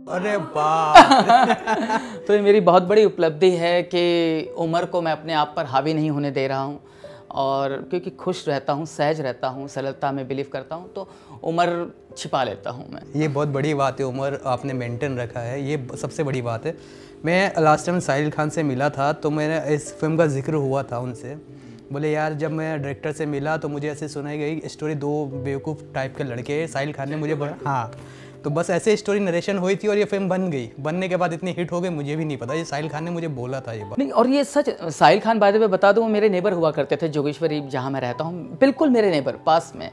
अरे वाह। तो ये मेरी बहुत बड़ी उपलब्धि है कि उम्र को मैं अपने आप पर हावी नहीं होने दे रहा हूँ, और क्योंकि खुश रहता हूँ, सहज रहता हूँ, सरलता में बिलीव करता हूँ, तो उम्र छिपा लेता हूँ मैं। ये बहुत बड़ी बात है, उम्र आपने मेंटेन रखा है, ये सबसे बड़ी बात है। मैं लास्ट टाइम साहिल खान से मिला था तो मैंने इस फिल्म का जिक्र हुआ था उनसे, बोले यार जब मैं डायरेक्टर से मिला तो मुझे ऐसे सुनाई गई स्टोरी, दो बेवकूफ़ टाइप के लड़के, साहिल खान ने मुझे बोला हाँ, तो बस ऐसे स्टोरी नरेशन हुई थी और ये फिल्म बन गई। बनने के बाद इतनी हिट हो गई मुझे भी नहीं पता, ये साहिल खान ने मुझे बोला था ये बात। नहीं, और ये सच, Sahil Khan by the way बता दूँ, वो मेरे नेबर हुआ करते थे जोगेश्वरी जहाँ मैं रहता हूँ, बिल्कुल मेरे नेबर पास में।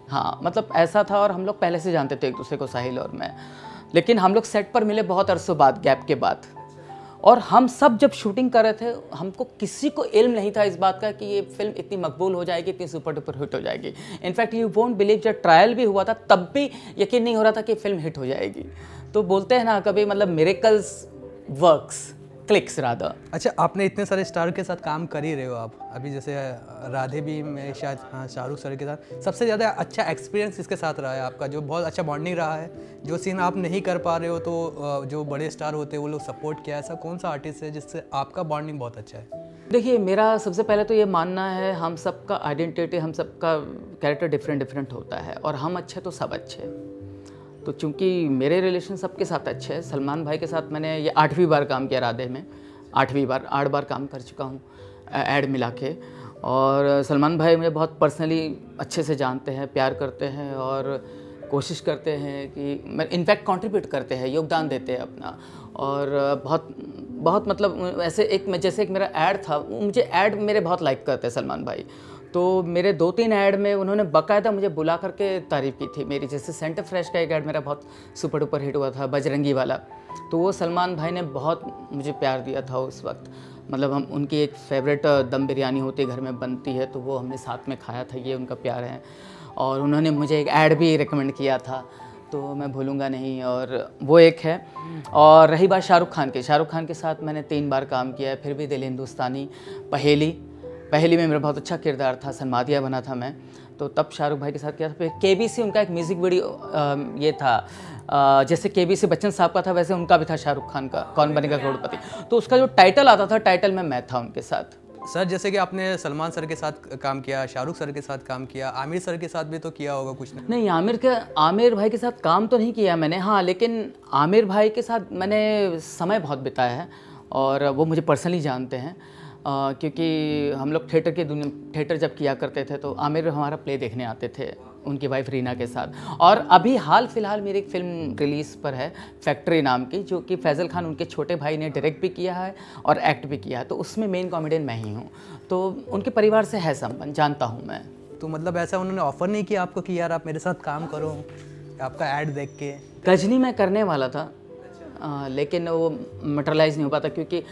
हाँ मतलब ऐसा था, और हम लोग पहले से जानते थे एक दूसरे को, साहिल और मैं। लेकिन हम लोग सेट पर मिले बहुत अरसों बाद, गैप के बाद, और हम सब जब शूटिंग कर रहे थे हमको किसी को इल्म नहीं था इस बात का कि ये फिल्म इतनी मकबूल हो जाएगी, इतनी सुपर डुपर हिट हो जाएगी। इनफैक्ट यू वोंट बिलीव, जब ट्रायल भी हुआ था तब भी यकीन नहीं हो रहा था कि फिल्म हिट हो जाएगी। तो बोलते हैं ना कभी, मतलब मिरेकल्स वर्क्स, क्लिक्स रादर। अच्छा, आपने इतने सारे स्टार के साथ काम कर ही रहे हो आप अभी, जैसे राधे भी में शायद, हाँ शाहरुख सर के साथ। सबसे ज़्यादा अच्छा एक्सपीरियंस किसके साथ रहा है आपका, जो बहुत अच्छा बॉन्डिंग रहा है, जो सीन आप नहीं कर पा रहे हो तो जो बड़े स्टार होते हैं वो लोग सपोर्ट किया, ऐसा कौन सा आर्टिस्ट है जिससे आपका बॉन्डिंग बहुत अच्छा है? देखिए, मेरा सबसे पहले तो ये मानना है, हम सबका आइडेंटिटी, हम सबका कैरेक्टर डिफरेंट होता है, और हम अच्छे तो सब अच्छे। तो चूंकि मेरे रिलेशन सबके साथ अच्छे हैं, सलमान भाई के साथ मैंने ये 8वीं बार काम किया राधे में, 8 बार काम कर चुका हूँ ऐड मिला के। और सलमान भाई मुझे बहुत पर्सनली अच्छे से जानते हैं, प्यार करते हैं, और कोशिश करते हैं कि मैं इनफैक्ट कंट्रीब्यूट करते हैं, योगदान देते हैं अपना। और बहुत मतलब ऐसे जैसे एक मेरा ऐड था, मुझे ऐड मेरे बहुत लाइक करते हैं सलमान भाई। तो मेरे 2-3 ऐड में उन्होंने बाकायदा मुझे बुला करके तारीफ़ की थी मेरी। जैसे सेंटर फ्रेश का एक ऐड मेरा बहुत सुपर डुपर हिट हुआ था, बजरंगी वाला, तो वो सलमान भाई ने बहुत मुझे प्यार दिया था उस वक्त। मतलब हम, उनकी एक फेवरेट दम बिरयानी होती है, घर में बनती है, तो वो हमने साथ में खाया था, ये उनका प्यार है। और उन्होंने मुझे एक ऐड भी रिकमेंड किया था, तो मैं भूलूंगा नहीं, और वो एक है। और रही बात शाहरुख खान के साथ मैंने 3 बार काम किया है, फिर भी दिल हिंदुस्तानी, पहेली में मेरा बहुत अच्छा किरदार था, सनमादिया बना था मैं, तो तब शाहरुख भाई के साथ किया था। फिर केबीसी उनका एक म्यूज़िक वीडियो ये था, जैसे केबीसी बच्चन साहब का था वैसे उनका भी था, शाहरुख खान का, कौन बनेगा करोड़पति। तो उसका जो टाइटल आता था, टाइटल में मैं था उनके साथ। सर जैसे कि आपने सलमान सर के साथ काम किया, शाहरुख सर के साथ काम किया, आमिर सर के साथ भी तो किया होगा कुछ? नहीं, आमिर भाई के साथ काम तो नहीं किया मैंने, हाँ, लेकिन आमिर भाई के साथ मैंने समय बहुत बिताया है, और वो मुझे पर्सनली जानते हैं। क्योंकि हम लोग थिएटर जब किया करते थे तो आमिर हमारा प्ले देखने आते थे उनकी वाइफ रीना के साथ। और अभी हाल फिलहाल मेरी एक फ़िल्म रिलीज़ पर है, फैक्ट्री नाम की, जो कि फैज़ल खान उनके छोटे भाई ने डायरेक्ट भी किया है और एक्ट भी किया है, तो उसमें मेन कॉमेडियन मैं ही हूँ। तो उनके परिवार से है संबंध, जानता हूँ मैं। तो मतलब ऐसा उन्होंने ऑफ़र नहीं किया आपको कि यार आप मेरे साथ काम करो, आपका ऐड देख के? गजनी मैं करने वाला था, लेकिन वो मटेरियलाइज़ नहीं हो पाता, क्योंकि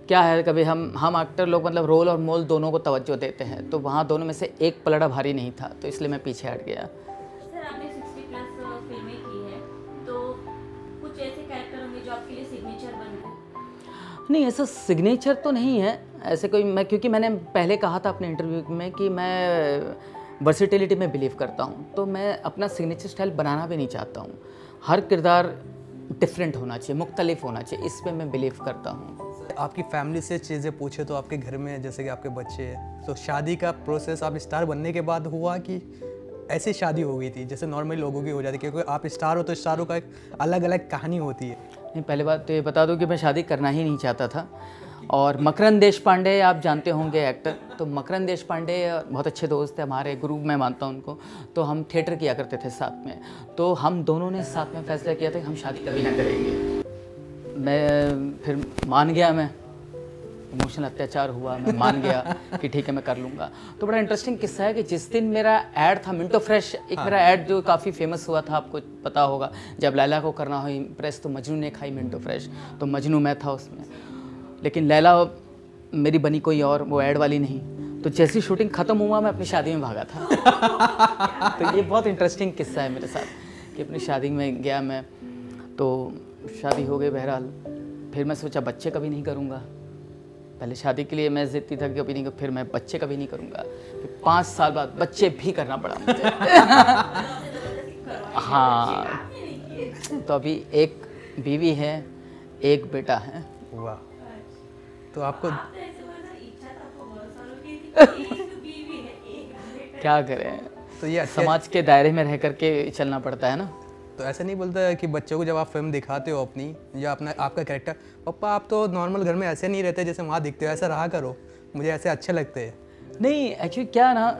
क्या है, कभी हम एक्टर लोग मतलब रोल और मोल दोनों को तवज्जो देते हैं, तो वहाँ दोनों में से एक पलड़ा भारी नहीं था, तो इसलिए मैं पीछे हट गया। सर, आपने 60+ फिल्में की हैं, तो कुछ ऐसे कैरेक्टर होंगे जो आपके लिए सिग्नेचर बन गए? नहीं, ऐसा सिग्नेचर तो नहीं है ऐसे कोई, क्योंकि मैंने पहले कहा था अपने इंटरव्यू में कि मैं वर्सिटिलिटी में बिलीव करता हूँ, तो मैं अपना सिग्नेचर स्टाइल बनाना भी नहीं चाहता हूँ। हर किरदार डिफरेंट होना चाहिए, मुख्तलिफ होना चाहिए, इस पे मैं बिलीव करता हूँ। आपकी फैमिली से चीज़ें पूछे तो आपके घर में जैसे कि आपके बच्चे हैं, तो शादी का प्रोसेस आप स्टार बनने के बाद हुआ कि ऐसी शादी हो गई थी जैसे नॉर्मल लोगों की हो जाती है? क्योंकि आप स्टार हो तो स्टारों का एक अलग अलग कहानी होती है। नहीं, पहले बात तो ये बता दूं कि मैं शादी करना ही नहीं चाहता था। और मकरंद देशपांडे आप जानते होंगे एक्टर, तो मकरंद देशपांडे बहुत अच्छे दोस्त थे हमारे, गुरु मैं मानता हूं उनको, तो हम थिएटर किया करते थे साथ में, तो हम दोनों ने साथ में फैसला किया था कि हम शादी कभी ना करेंगे। मैं फिर मान गया, मैं इमोशनल अत्याचार हुआ, मैं मान गया कि ठीक है मैं कर लूँगा। तो बड़ा इंटरेस्टिंग किस्सा है कि जिस दिन मेरा ऐड था मिंटो फ्रेश, एक मेरा ऐड जो काफ़ी फेमस हुआ था, आपको पता होगा, जब लैला को करना हो इम्प्रेस तो मजनू ने खाई मिंटो फ्रेश, तो मजनू मैं था उसमें, लेकिन लैला मेरी बनी कोई और, वो ऐड वाली नहीं। तो जैसी शूटिंग ख़त्म हुआ मैं अपनी शादी में भागा था। तो ये बहुत इंटरेस्टिंग किस्सा है मेरे साथ कि अपनी शादी में गया मैं, तो शादी हो गई बहरहाल। फिर मैं सोचा बच्चे कभी नहीं करूँगा, पहले शादी के लिए मैं ज़िद्दी था कि कभी नहीं, फिर मैं बच्चे कभी नहीं करूँगा, फिर 5 साल बाद बच्चे भी करना पड़ा मुझे। हाँ, तो अभी एक बीवी है, एक बेटा है। वाह, तो आपको क्या करें, तो ये अच्छा समाज के दायरे में रह करके चलना पड़ता है ना। तो ऐसा नहीं बोलता है कि बच्चों को जब आप फिल्म दिखाते हो अपनी या अपना आपका कैरेक्टर, पापा आप तो नॉर्मल घर में ऐसे नहीं रहते जैसे वहाँ दिखते हो, ऐसा रहा करो, मुझे ऐसे अच्छे लगते हैं? नहीं, एक्चुअली क्या है ना,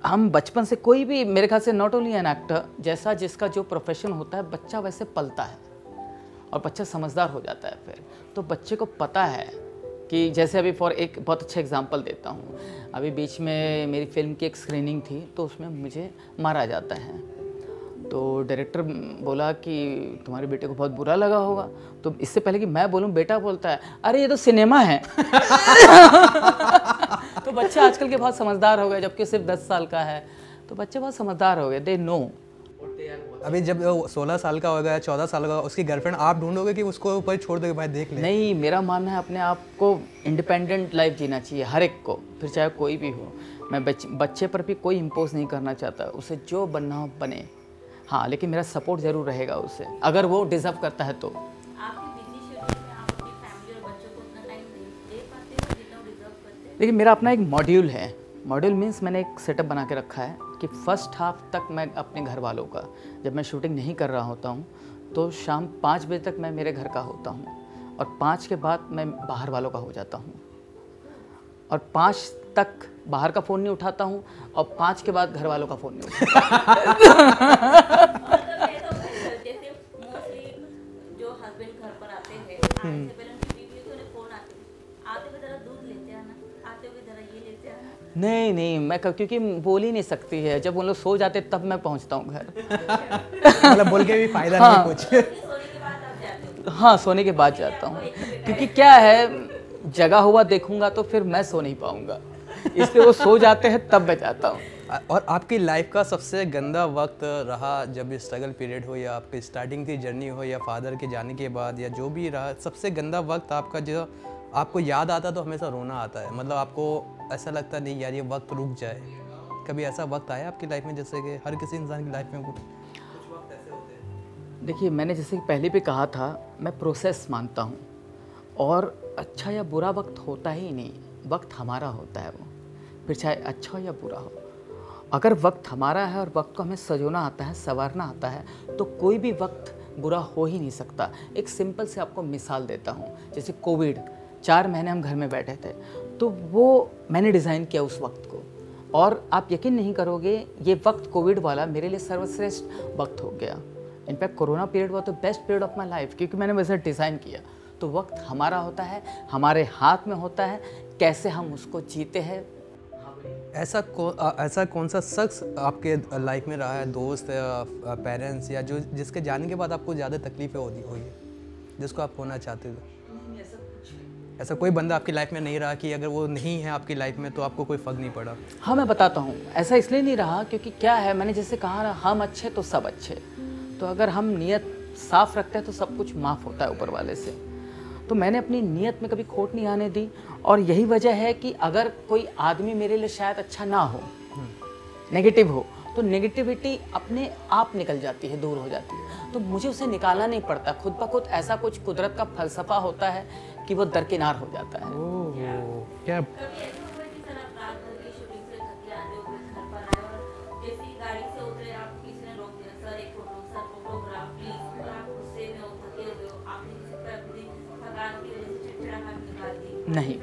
हम बचपन से कोई भी, मेरे ख्याल से नॉट ओनली एन एक्टर, जैसा जिसका जो प्रोफेशन होता है बच्चा वैसे पलता है और बच्चा समझदार हो जाता है फिर। तो बच्चे को पता है कि जैसे अभी फॉर एक बहुत अच्छा एग्जांपल देता हूँ, अभी बीच में मेरी फिल्म की एक स्क्रीनिंग थी तो उसमें मुझे मारा जाता है। तो डायरेक्टर बोला कि तुम्हारे बेटे को बहुत बुरा लगा होगा। तो इससे पहले कि मैं बोलूँ, बेटा बोलता है अरे ये तो सिनेमा है। तो बच्चे आजकल के बहुत समझदार हो गए, जबकि सिर्फ 10 साल का है। तो बच्चे बहुत समझदार हो गए, दे नो। अभी जब 16 साल का होगा या 14 साल का, उसकी गर्लफ्रेंड आप ढूंढोगे कि उसको ऊपर छोड़ दोगे भाई देख ले? नहीं, मेरा मानना है अपने आप को इंडिपेंडेंट लाइफ जीना चाहिए हर एक को, फिर चाहे कोई भी हो। मैं बच्चे पर भी कोई इम्पोज नहीं करना चाहता, उसे जो बनना हो बने। हाँ, लेकिन मेरा सपोर्ट ज़रूर रहेगा उसे, अगर वो डिज़र्व करता है तो। देखिए, मेरा अपना एक मॉड्यूल है। मॉड्यूल मीन्स मैंने एक सेटअप बना के रखा है कि फर्स्ट हाफ तक मैं अपने घर वालों का, जब मैं शूटिंग नहीं कर रहा होता हूँ तो शाम 5 बजे तक मैं मेरे घर का होता हूँ, और 5 के बाद मैं बाहर वालों का हो जाता हूँ, और 5 तक बाहर का फ़ोन नहीं उठाता हूँ, और 5 के बाद घर वालों का फ़ोन नहीं उठाता। नहीं नहीं, मैं क्योंकि बोल ही नहीं सकती है, जब उन लोग सो जाते तब मैं पहुंचता हूँ घर। मतलब बोल के भी फायदा नहीं कुछ। हाँ, सोने के बाद जाता हूँ, क्योंकि क्या है, जगा हुआ देखूंगा तो फिर मैं सो नहीं पाऊंगा, इसलिए वो सो जाते हैं तब मैं जाता हूँ। और आपकी लाइफ का सबसे गंदा वक्त रहा जब भी स्ट्रगल पीरियड हो, या आपकी स्टार्टिंग की जर्नी हो, या फादर के जाने के बाद, या जो भी रहा, सबसे गंदा वक्त आपका जो आपको याद आता तो हमेशा रोना आता है, मतलब आपको ऐसा लगता नहीं यार ये वक्त रुक जाए? कभी ऐसा वक्त आया आपकी लाइफ में, जैसे कि हर किसी इंसान की लाइफ में कुछ वक्त ऐसे होते हैं? देखिए, मैंने जैसे पहले भी कहा था, मैं प्रोसेस मानता हूँ, और अच्छा या बुरा वक्त होता ही नहीं, वक्त हमारा होता है वो, फिर चाहे अच्छा हो या बुरा हो। अगर वक्त हमारा है और वक्त को हमें सजोना आता है, संवारना आता है, तो कोई भी वक्त बुरा हो ही नहीं सकता। एक सिंपल से आपको मिसाल देता हूँ, जैसे कोविड, 4 महीने हम घर में बैठे थे, तो वो मैंने डिज़ाइन किया उस वक्त को, और आप यकीन नहीं करोगे, ये वक्त कोविड वाला मेरे लिए सर्वश्रेष्ठ वक्त हो गया। इनफैक्ट कोरोना पीरियड हुआ तो best period of my life, क्योंकि मैंने वैसे डिज़ाइन किया। तो वक्त हमारा होता है, हमारे हाथ में होता है, कैसे हम उसको जीते हैं। ऐसा कौन सा शख्स आपके लाइफ में रहा है, दोस्त या पेरेंट्स, या जो जिसके जाने के बाद आपको ज़्यादा तकलीफें होती हुई, जिसको आप होना चाहते थे? ऐसा कोई बंदा आपकी लाइफ में नहीं रहा कि अगर वो नहीं है आपकी लाइफ में तो आपको कोई फ़र्क नहीं पड़ा? हाँ, मैं बताता हूँ, ऐसा इसलिए नहीं रहा क्योंकि क्या है, मैंने जैसे कहा ना, हम अच्छे तो सब अच्छे। तो अगर हम नीयत साफ़ रखते हैं तो सब कुछ माफ़ होता है ऊपर वाले से। तो मैंने अपनी नीयत में कभी खोट नहीं आने दी, और यही वजह है कि अगर कोई आदमी मेरे लिए शायद अच्छा ना हो, नेगेटिव हो, तो नेगेटिविटी अपने आप निकल जाती है, दूर हो जाती है, तो मुझे उसे निकालना नहीं पड़ता, खुद ब खुद ऐसा कुछ कुदरत का फलसफा होता है कि वो दरकिनार हो जाता है। ओह, क्या नहीं,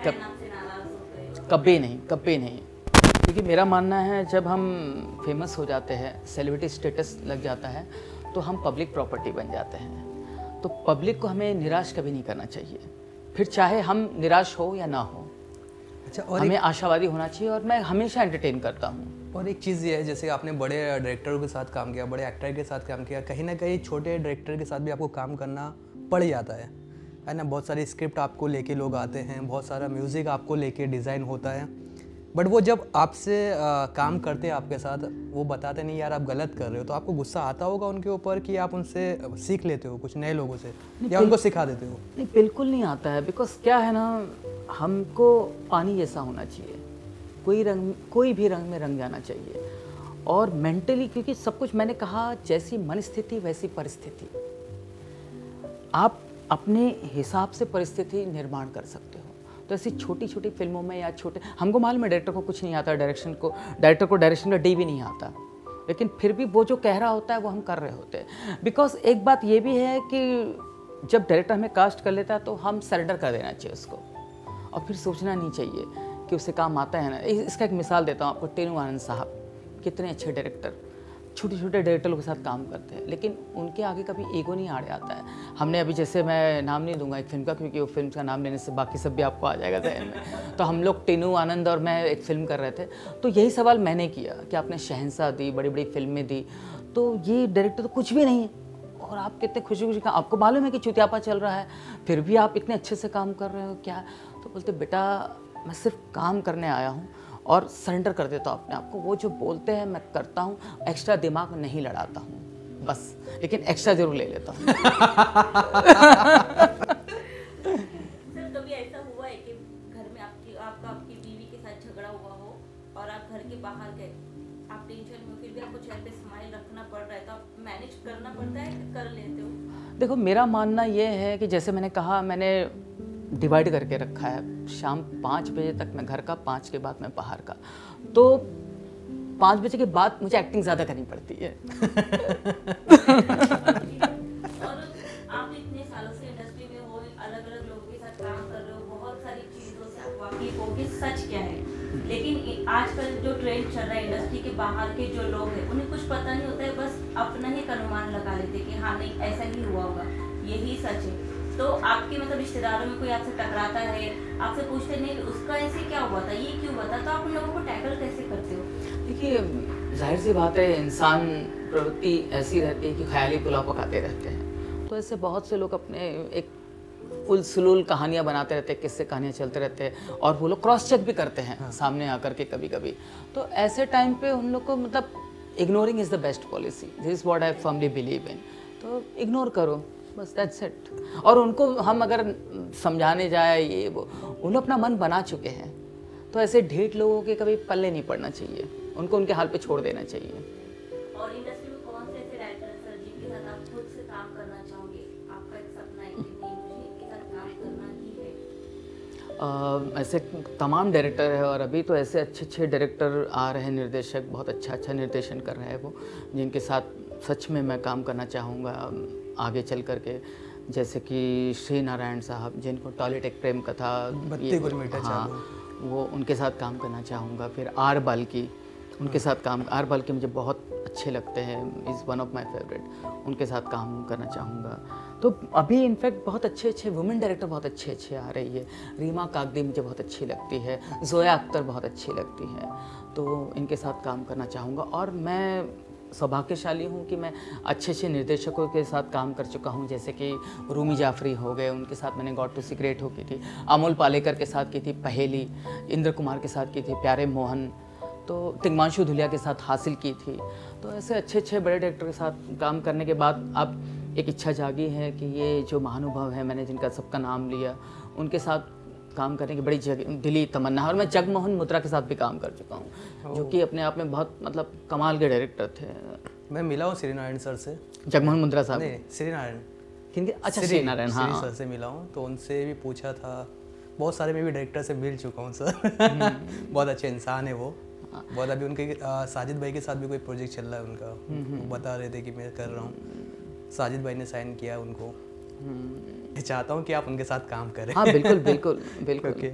कभी नहीं, कभी नहीं, क्योंकि मेरा मानना है जब हम फेमस हो जाते हैं, सेलिब्रिटी स्टेटस लग जाता है, तो हम पब्लिक प्रॉपर्टी बन जाते हैं। तो पब्लिक को हमें निराश कभी नहीं करना चाहिए, फिर चाहे हम निराश हो या ना हो। अच्छा, और हमें आशावादी होना चाहिए, और मैं हमेशा एंटरटेन करता हूँ। और एक चीज़ ये है, जैसे आपने बड़े डायरेक्टरों के साथ काम किया, बड़े एक्टर के साथ काम किया, कहीं ना कहीं छोटे डायरेक्टर के साथ भी आपको काम करना पड़ जाता है ना? बहुत सारी स्क्रिप्ट आपको लेके लोग आते हैं, बहुत सारा म्यूज़िक आपको लेके डिज़ाइन होता है, बट वो जब आपसे काम करते हैं आपके साथ, वो बताते नहीं यार आप गलत कर रहे हो, तो आपको गुस्सा आता होगा उनके ऊपर कि आप उनसे सीख लेते हो कुछ नए लोगों से, या उनको सिखा देते हो? नहीं, बिल्कुल नहीं आता है, बिकॉज क्या है ना, हमको पानी जैसा होना चाहिए, कोई भी रंग में रंग जाना चाहिए, और मेंटली, क्योंकि सब कुछ मैंने कहा, जैसी मन स्थिति वैसी परिस्थिति। आप अपने हिसाब से परिस्थिति निर्माण कर सकते हो। तो ऐसी छोटी छोटी फिल्मों में या छोटे, हमको मालूम है डायरेक्टर को कुछ नहीं आता, डायरेक्टर को डायरेक्शन का डी भी नहीं आता, लेकिन फिर भी वो जो कह रहा होता है वो हम कर रहे होते हैं। बिकॉज एक बात ये भी है कि जब डायरेक्टर हमें कास्ट कर लेता है तो हम सरेंडर कर देना चाहिए उसको, और फिर सोचना नहीं चाहिए कि उससे काम आता है ना। इसका एक मिसाल देता हूँ आपको, टीनू आनंद साहब कितने अच्छे डायरेक्टर, छोटे छोटे डायरेक्टरों के साथ काम करते हैं, लेकिन उनके आगे कभी ईगो नहीं आड़े आता है। हमने अभी, जैसे मैं नाम नहीं दूंगा एक फिल्म का, क्योंकि वो फिल्म का नाम लेने से बाकी सब भी आपको आ जाएगा जहन में। तो हम लोग टीनू आनंद और मैं एक फ़िल्म कर रहे थे, तो यही सवाल मैंने किया कि आपने शहंशाह दी, बड़ी बड़ी फिल्में दी, तो ये डायरेक्टर तो कुछ भी नहीं है, और आप कितने खुशी खुशी, आपको मालूम है कि चुतियापा चल रहा है, फिर भी आप इतने अच्छे से काम कर रहे हो क्या? तो बोलते बेटा मैं सिर्फ काम करने आया हूँ और सरेंडर कर देता हूँ अपने आप को, वो जो बोलते हैं मैं करता हूँ, एक्स्ट्रा दिमाग नहीं लड़ाता हूँ बस, लेकिन एक्स्ट्रा जरूर ले लेता हूँ। सर कभी ऐसा हुआ है कि घर में आपकी बीवी के साथ झगड़ा हुआ हो और आप घर के बाहर गए, आप टेंशन में, फिर भी आपको चेहरे पे स्माइल रखना पड़ रहा है, तो आप मैनेज करना पड़ता है कि कर लेते हो? देखो मेरा मानना ये है कि जैसे मैंने कहा, मैंने डिवाइड करके रखा है, शाम 5 बजे तक मैं घर का, 5 के बाद मैं बाहर का। तो 5 बजे के बाद मुझे एक्टिंग ज़्यादा करनी पड़ती है। और आप इतने सालों से इंडस्ट्री में हो, अलग अलग लोगों के साथ काम कर रहे हो, बहुत सारी चीज़ों से आप वाकिफ हो कि सच क्या है, लेकिन आजकल जो ट्रेंड चल रहा है इंडस्ट्री के बाहर के जो लोग हैं उन्हें कुछ पता नहीं होता है, बस अपना ही एक अनुमान लगा लेते कि हाँ नहीं ऐसा ही हुआ होगा, यही सच है। तो आपके मतलब रिश्तेदारों में कोई आपसे टकराता है, आपसे पूछते नहीं उसका ऐसे क्या हुआ था, ये क्यों हुआ था, तो आप उन लोगों को टैकल कैसे करते हो? देखिए जाहिर सी बात है, इंसान प्रवृत्ति ऐसी रहती है कि ख्याली पुलाव पकाते रहते हैं, तो ऐसे बहुत से लोग अपने एक उलसुलूल कहानियाँ बनाते रहते हैं, किस्से कहानियाँ चलते रहते हैं, और वो लोग क्रॉस चेक भी करते हैं सामने आकर के कभी कभी। तो ऐसे टाइम पे उन लोग को मतलब ignoring is the best policy, this is what I firmly believe in. तो इग्नोर करो बस, दैट्स इट। और उनको हम अगर समझाने जाए ये वो, उन्होंने अपना मन बना चुके हैं, तो ऐसे ढेर लोगों के कभी पल्ले नहीं पड़ना चाहिए, उनको उनके हाल पे छोड़ देना चाहिए। और इंडस्ट्री में कौन से ऐसे राइटर सर जिनके साथ आप खुद से काम करना चाहोगे, आपका एक सपना है कि नहीं मुझे इनके साथ काम करना ही है? ऐसे तमाम डायरेक्टर है, और अभी तो ऐसे अच्छे अच्छे डायरेक्टर आ रहे हैं, निर्देशक बहुत अच्छा निर्देशन कर रहे हैं वो, जिनके साथ सच में मैं काम करना चाहूँगा आगे चल करके। जैसे कि श्री नारायण साहब, जिनको टॉयलेट एक प्रेम कथा, हाँ, वो उनके साथ काम करना चाहूँगा। फिर आर बाल्की, उनके साथ काम, आर बाल्की मुझे बहुत अच्छे लगते हैं, is one of my favourite, उनके साथ काम करना चाहूँगा। तो अभी इनफैक्ट बहुत अच्छे अच्छे वुमेन डायरेक्टर बहुत अच्छे आ रही है, रीमा कागदी मुझे बहुत अच्छी लगती है, जोया अख्तर बहुत अच्छी लगती है, तो इनके साथ काम करना चाहूँगा। और मैं सौभाग्यशाली हूँ कि मैं अच्छे निर्देशकों के साथ काम कर चुका हूँ, जैसे कि रूमी जाफरी हो गए, उनके साथ मैंने गॉड टू सीक्रेट हो की थी, अमोल पालेकर के साथ की थी पहेली, इंद्र कुमार के साथ की थी प्यारे मोहन, तो तिग्मांशु धुलिया के साथ हासिल की थी। तो ऐसे अच्छे बड़े डायरेक्टर के साथ काम करने के बाद अब एक इच्छा जागी है कि ये जो महानुभव हैं, मैंने जिनका सबका नाम लिया, उनके साथ काम करने की बड़ी दिली तमन्ना है। और मैं जगमोहन मुद्रा के साथ भी काम कर चुका हूँ, जो कि अपने आप में बहुत मतलब कमाल के डायरेक्टर थे। मैं मिला हूँ श्रीनारायण सर से। जगमोहन मुद्रा साहब? नहीं, श्रीनारायण। किनके? अच्छा, श्रीनारायण, हाँ। सर से मिला हूँ, तो उनसे भी पूछा था, बहुत सारे मैं भी डायरेक्टर से मिल चुका हूँ सर। बहुत अच्छे इंसान है वो, बहुत। अभी उनके साजिद भाई के साथ भी कोई प्रोजेक्ट चल रहा है उनका, वो बता रहे थे कि मैं कर रहा हूँ, साजिद भाई ने साइन किया उनको। चाहता हूँ कि आप उनके साथ काम करें। हाँ बिल्कुल बिल्कुल बिल्कुल। ओके।